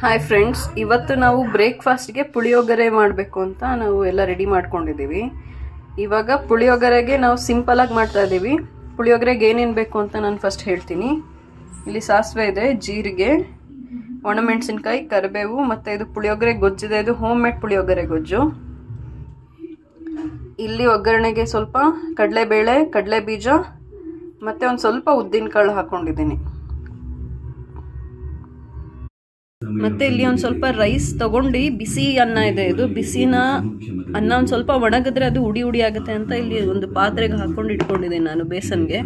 Hi friends, ಇವತ್ತು ನಾವು ಬ್ರೇಕ್ಫಾಸ್ಟ್ಗೆ ಪುಳಿಯೋಗರೆ ಮಾಡಬೇಕು ಅಂತ ನಾವು ಎಲ್ಲ ರೆಡಿ ಮಾಡ್ಕೊಂಡಿದ್ದೀವಿ. ಇವಾಗ ಪುಳಿಯೋಗರೆಗೆ ನಾವು ಸಿಂಪಲಾಗಿ ಮಾಡ್ತಾ ಇದ್ದೀವಿ. ಪುಳಿಯೋಗರೆಗೆ ಏನೇನು ಬೇಕು ಅಂತ ನಾನು ಫಸ್ಟ್ ಹೇಳ್ತೀನಿ. ಇಲ್ಲಿ ಸಾಸಿವೆ ಇದೆ, ಜೀರಿಗೆ, ಒಣಮೆಣಸಿನ್ಕಾಯಿ, ಕರಿಬೇವು, ಮತ್ತು ಇದು ಪುಳಿಯೋಗರೆ ಗೊಜ್ಜಿದೆ. ಇದು ಹೋಮ್ ಮೇಡ್ ಪುಳಿಯೋಗರೆ ಗೊಜ್ಜು. ಇಲ್ಲಿ ಒಗ್ಗರಣೆಗೆ ಸ್ವಲ್ಪ ಕಡಲೆಬೇಳೆ, ಕಡಲೆ ಬೀಜ ಮತ್ತು ಒಂದು ಸ್ವಲ್ಪ ಉದ್ದಿನಕಾಳು ಹಾಕ್ಕೊಂಡಿದ್ದೀನಿ. ಮತ್ತೆ ಇಲ್ಲಿ ಒಂದು ಸ್ವಲ್ಪ ರೈಸ್ ತಗೊಂಡು ಬಿಸಿ ಅನ್ನ ಇದೆ. ಇದು ಬಿಸಿನ ಅನ್ನ ಒಂದು ಸ್ವಲ್ಪ ಒಣಗಿದ್ರೆ ಅದು ಉಡಿ ಉಡಿ ಆಗುತ್ತೆ ಅಂತ ಇಲ್ಲಿ ಒಂದು ಪಾತ್ರೆಗೆ ಹಾಕೊಂಡು ಇಟ್ಕೊಂಡಿದ್ದೀನಿ ನಾನು ಬೇಸನ್ಗೆ.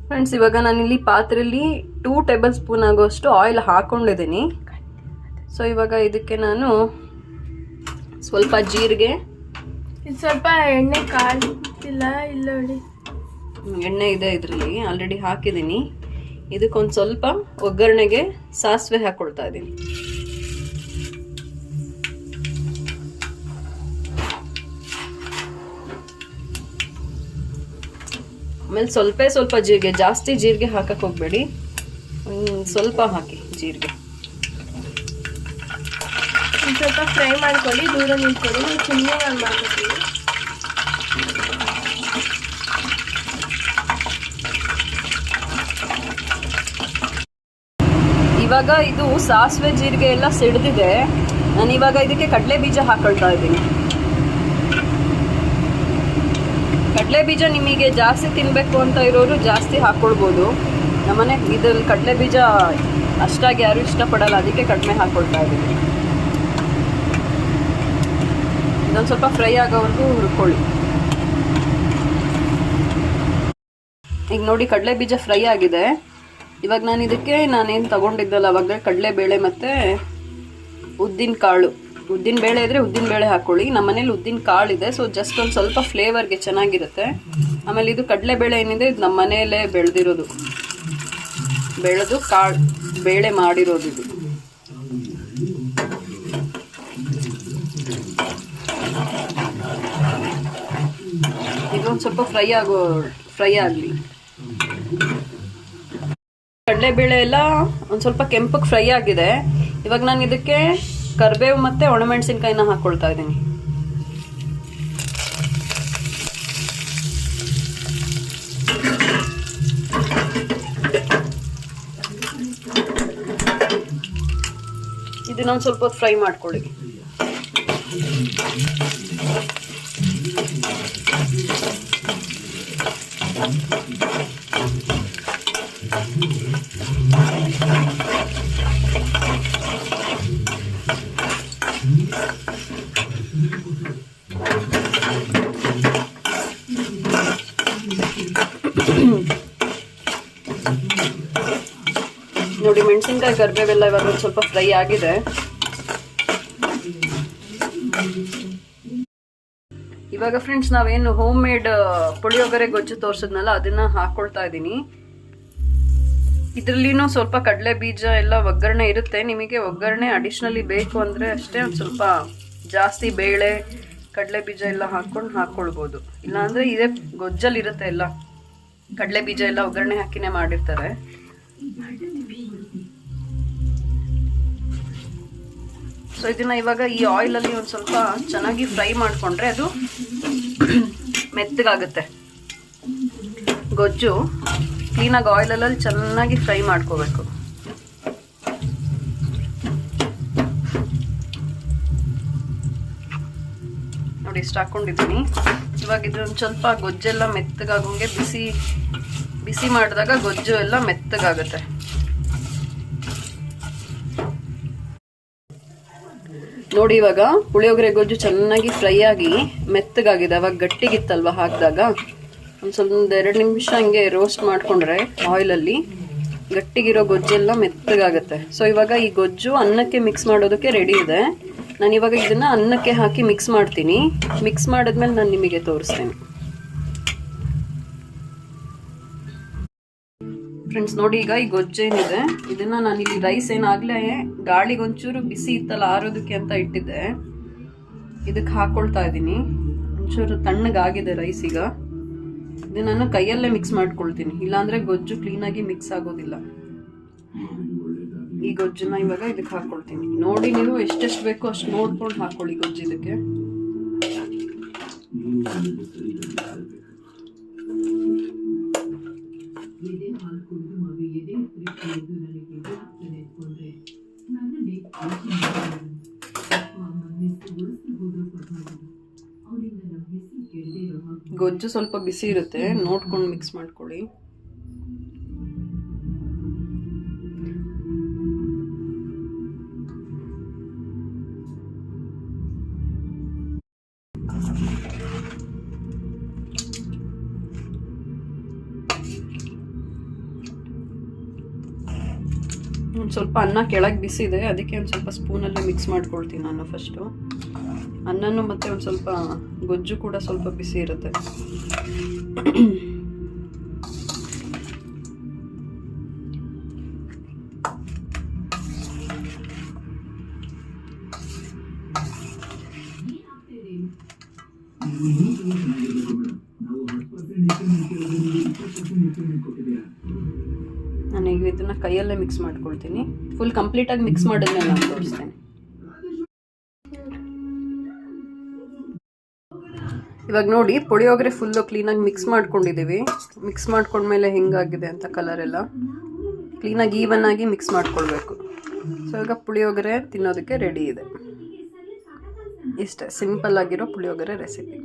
ಫ್ರೆಂಡ್ಸ್, ಇವಾಗ ನಾನು ಇಲ್ಲಿ ಪಾತ್ರೆಯಲ್ಲಿ 2 ಟೇಬಲ್ ಸ್ಪೂನ್ ಆಗೋಷ್ಟು ಆಯಿಲ್ ಹಾಕೊಂಡಿದ್ದೀನಿ. ಸೊ ಇವಾಗ ಇದಕ್ಕೆ ನಾನು ಸ್ವಲ್ಪ ಜೀರಿಗೆ, ಸ್ವಲ್ಪ ಎಣ್ಣೆ ಕಾಲಿಲ್ಲ ಇಲ್ಲ ಎಣ್ಣೆ ಇದೆ ಇದರಲ್ಲಿ ಆಲ್ರೆಡಿ ಹಾಕಿದ್ದೀನಿ. ಇದಕ್ಕೊಂದು ಸ್ವಲ್ಪ ಒಗ್ಗರಣೆಗೆ ಸಾಸಿವೆ ಹಾಕೊಳ್ತಾ ಇದ್ದೀನಿ. ಆಮೇಲೆ ಸ್ವಲ್ಪ ಜೀರಿಗೆ, ಜಾಸ್ತಿ ಜೀರಿಗೆ ಹಾಕಕ್ಕೆ ಹೋಗ್ಬೇಡಿ, ಸ್ವಲ್ಪ ಹಾಕಿ ಜೀರಿಗೆ. ಸ್ವಲ್ಪ ಫ್ರೈ ಮಾಡ್ಕೊಳ್ಳಿ, ದೂರ ನಿಂತ್ಕೊಳ್ಳಿ, ಸುಮ್ಮನೆ ಮಾಡ್ಕೊತೀವಿ. ಇವಾಗ ಇದು ಸಾಸಿವೆ ಜೀರಿಗೆ ಎಲ್ಲ ಸಿಡಿದಿದೆ. ನಾನು ಇವಾಗ ಇದಕ್ಕೆ ಕಡಲೆ ಬೀಜ ಹಾಕೊಳ್ತಾ ಇದ್ದೀನಿ. ಕಡಲೆ ಬೀಜ ನಿಮಗೆ ಜಾಸ್ತಿ ತಿನ್ನಬೇಕು ಅಂತ ಇರೋರು ಜಾಸ್ತಿ ಹಾಕ್ಕೊಳ್ಬೋದು. ನಮ್ಮನೆ ಇದ್ರಲ್ಲಿ ಕಡಲೆ ಬೀಜ ಅಷ್ಟಾಗಿ ಯಾರು ಇಷ್ಟಪಡಲ್ಲ, ಅದಕ್ಕೆ ಕಡಿಮೆ ಹಾಕ್ಕೊಳ್ತಾ ಇದ್ದೀನಿ. ಇದೊಂದು ಸ್ವಲ್ಪ ಫ್ರೈ ಆಗೋವರೆಗೂ ಹುರ್ಕೊಳ್ಳಿ. ಈಗ ನೋಡಿ, ಕಡಲೆ ಬೀಜ ಫ್ರೈ ಆಗಿದೆ. ಇವಾಗ ನಾನು ಇದಕ್ಕೆ ನಾನೇನು ತಗೊಂಡಿದ್ದಲ್ಲ ಅವಾಗ ಕಡಲೆಬೇಳೆ ಮತ್ತು ಉದ್ದಿನ ಬೇಳೆ ಇದ್ದರೆ ಉದ್ದಿನ ಬೇಳೆ ಹಾಕ್ಕೊಳ್ಳಿ. ನಮ್ಮ ಮನೇಲಿ ಉದ್ದಿನ ಕಾಳಿದೆ, ಸೊ ಜಸ್ಟ್ ಒಂದು ಸ್ವಲ್ಪ ಫ್ಲೇವರ್ಗೆ ಚೆನ್ನಾಗಿರುತ್ತೆ. ಆಮೇಲೆ ಇದು ಕಡಲೆಬೇಳೆ ಏನಿದೆ, ಇದು ನಮ್ಮ ಮನೆಯಲ್ಲೇ ಬೆಳೆದು ಬೇಳೆ ಮಾಡಿರೋದು ಇದು. ಇದೊಂದು ಸ್ವಲ್ಪ ಫ್ರೈ ಆಗಲಿ. ಕಡಲೆಬೇಳೆ ಎಲ್ಲ ಒಂದು ಸ್ವಲ್ಪ ಕೆಂಪಗೆ ಫ್ರೈ ಆಗಿದೆ. ಇವಾಗ ನಾನು ಇದಕ್ಕೆ ಕರಿಬೇವು ಮತ್ತು ಒಣಮೆಣಸಿನ್ಕಾಯಿನ ಹಾಕ್ಕೊಳ್ತಾ ಇದ್ದೀನಿ. ಇದನ್ನ ಒಂದು ಸ್ವಲ್ಪ ಫ್ರೈ ಮಾಡ್ಕೊಳ್ಳಿ. ನೋಡಿ, ಮೆಣಸಿನ್ಕಾಯಿ ಕರಿಬೇವೆಲ್ಲ ಇವಾಗ ಒಂದು ಸ್ವಲ್ಪ ಫ್ರೈ ಆಗಿದೆ. ಇವಾಗ ಫ್ರೆಂಡ್ಸ್, ನಾವೇನು ಹೋಮ್ ಮೇಡ್ ಪುಳಿಯೋಗರೆ ಗೊಜ್ಜು ತೋರಿಸಿದ್ನಲ್ಲ ಅದನ್ನ ಹಾಕೊಳ್ತಾ ಇದ್ದೀನಿ. ಇದರಲ್ಲಿನೂ ಸ್ವಲ್ಪ ಕಡಲೆ ಬೀಜ ಎಲ್ಲ ಒಗ್ಗರಣೆ ಇರುತ್ತೆ. ನಿಮಗೆ ಒಗ್ಗರಣೆ ಅಡಿಷ್ನಲಿ ಬೇಕು ಅಂದರೆ ಅಷ್ಟೇ ಒಂದು ಸ್ವಲ್ಪ ಜಾಸ್ತಿ ಬೇಳೆ, ಕಡಲೆ ಬೀಜ ಎಲ್ಲ ಹಾಕ್ಕೊಳ್ಬೋದು. ಇಲ್ಲಾಂದರೆ ಇದೇ ಗೊಜ್ಜಲ್ಲಿ ಇರುತ್ತೆ, ಎಲ್ಲ ಕಡಲೆ ಬೀಜ ಎಲ್ಲ ಒಗ್ಗರಣೆ ಹಾಕಿನೇ ಮಾಡಿರ್ತಾರೆ. ಸೊ ಇದನ್ನ ಇವಾಗ ಈ ಆಯಿಲಲ್ಲಿ ಒಂದು ಸ್ವಲ್ಪ ಚೆನ್ನಾಗಿ ಫ್ರೈ ಮಾಡಿಕೊಂಡ್ರೆ ಅದು ಮೆತ್ತಗಾಗುತ್ತೆ. ಗೊಜ್ಜು ಕ್ಲೀನಾಗಿ ಆಯಿಲಲ್ಲಿ ಚೆನ್ನಾಗಿ ಫ್ರೈ ಮಾಡ್ಕೋಬೇಕು. ನೋಡಿ, ಇಷ್ಟು ಹಾಕ್ಕೊಂಡಿದ್ದೀನಿ. ಇವಾಗ ಇದೊಂದು ಸ್ವಲ್ಪ ಗೊಜ್ಜೆಲ್ಲ ಮೆತ್ತಗಾಗೋಂಗೆ ಬಿಸಿ ಮಾಡಿದಾಗ ಗೊಜ್ಜು ಎಲ್ಲ ಮೆತ್ತಗಾಗುತ್ತೆ. ನೋಡಿ, ಇವಾಗ ಪುಳಿಯೋಗರೆ ಗೊಜ್ಜು ಚೆನ್ನಾಗಿ ಫ್ರೈ ಆಗಿ ಮೆತ್ತಗಾಗಿದೆ. ಅವಾಗ ಗಟ್ಟಿಗಿತ್ತಲ್ವ ಹಾಕಿದಾಗ ಒಂದು ಸ್ವಲ್ಪ 2 ನಿಮಿಷ ಹಂಗೆ ರೋಸ್ಟ್ ಮಾಡಿಕೊಂಡ್ರೆ ಆಯಿಲಲ್ಲಿ ಗಟ್ಟಿಗಿರೋ ಗೊಜ್ಜೆಲ್ಲ ಮೆತ್ತಗಾಗುತ್ತೆ. ಸೊ ಇವಾಗ ಈ ಗೊಜ್ಜು ಅನ್ನಕ್ಕೆ ಮಿಕ್ಸ್ ಮಾಡೋದಕ್ಕೆ ರೆಡಿ ಇದೆ. ನಾನು ಇವಾಗ ಇದನ್ನು ಅನ್ನಕ್ಕೆ ಹಾಕಿ ಮಿಕ್ಸ್ ಮಾಡ್ತೀನಿ. ಮಿಕ್ಸ್ ಮಾಡಿದ್ಮೇಲೆ ನಾನು ನಿಮಗೆ ತೋರಿಸ್ತೇನೆ. ಫ್ರೆಂಡ್ಸ್ ನೋಡಿ, ಈಗ ಈ ಗೊಜ್ಜೇನಿದೆ ಇದನ್ನು ನಾನು ಇಲ್ಲಿ ರೈಸ್ ಏನಾಗಲೇ ಗಾಳಿಗೊಂಚೂರು ಬಿಸಿ ಇತ್ತಲ್ಲ ಆರೋದಕ್ಕೆ ಅಂತ ಇಟ್ಟಿದ್ದೆ, ಇದಕ್ಕೆ ಹಾಕ್ಕೊಳ್ತಾ ಇದ್ದೀನಿ. ಒಂಚೂರು ತಣ್ಣಗಾಗಿದೆ ರೈಸ್. ಈಗ ಇದನ್ನು ನಾನು ಕೈಯಲ್ಲೇ ಮಿಕ್ಸ್ ಮಾಡ್ಕೊಳ್ತೀನಿ, ಇಲ್ಲಾಂದರೆ ಗೊಜ್ಜು ಕ್ಲೀನಾಗಿ ಮಿಕ್ಸ್ ಆಗೋದಿಲ್ಲ. ಈ ಗೊಜ್ಜನ್ನ ಇವಾಗ ಇದಕ್ಕೆ ಹಾಕ್ಕೊಳ್ತೀನಿ. ನೋಡಿ ನೀವು ಎಷ್ಟೆಷ್ಟು ಬೇಕೋ ಅಷ್ಟು ನೋಡ್ಕೊಂಡು ಹಾಕ್ಕೊಳ್ಳಿ ಗೊಜ್ಜು ಇದಕ್ಕೆ. ಗೊಜ್ಜು ಸ್ವಲ್ಪ ಬಿಸಿ ಇರುತ್ತೆ, ನೋಡ್ಕೊಂಡು ಮಿಕ್ಸ್ ಮಾಡ್ಕೊಳ್ಳಿ. ಒಂದು ಸ್ವಲ್ಪ ಅನ್ನ ಕೆಳಗೆ ಬಿಸಿ ಇದೆ, ಅದಕ್ಕೆ ಒಂದು ಸ್ವಲ್ಪ ಸ್ಪೂನಲ್ಲೇ ಮಿಕ್ಸ್ ಮಾಡ್ಕೊಳ್ತೀನಿ ನಾನು ಫಸ್ಟು. ಅನ್ನನೂ ಮತ್ತು ಒಂದು ಸ್ವಲ್ಪ ಗೊಜ್ಜು ಕೂಡ ಸ್ವಲ್ಪ ಬಿಸಿ ಇರುತ್ತೆ. ನಾನೀಗ ಇದನ್ನು ಕೈಯಲ್ಲೇ ಮಿಕ್ಸ್ ಮಾಡ್ಕೊಳ್ತೀನಿ. ಫುಲ್ ಕಂಪ್ಲೀಟಾಗಿ ಮಿಕ್ಸ್ ಮಾಡಿದ್ಮೇಲೆ ನಾನು ತೋರಿಸ್ತೇನೆ. ಇವಾಗ ನೋಡಿ ಪುಳಿಯೋಗರೆ ಫುಲ್ಲು ಕ್ಲೀನಾಗಿ ಮಿಕ್ಸ್ ಮಾಡ್ಕೊಂಡಿದ್ದೀವಿ. ಮಿಕ್ಸ್ ಮಾಡ್ಕೊಂಡ್ಮೇಲೆ ಹೆಂಗಾಗಿದೆ ಅಂತ ಕಲರ್ ಎಲ್ಲ ಕ್ಲೀನಾಗಿ ಈವನ್ ಆಗಿ ಮಿಕ್ಸ್ ಮಾಡ್ಕೊಳ್ಬೇಕು. ಸೊ ಇವಾಗ ಪುಳಿಯೋಗರೆ ತಿನ್ನೋದಕ್ಕೆ ರೆಡಿ ಇದೆ. ಇಷ್ಟೇ ಸಿಂಪಲ್ ಆಗಿರೋ ಪುಳಿಯೋಗರೆ ರೆಸಿಪಿ.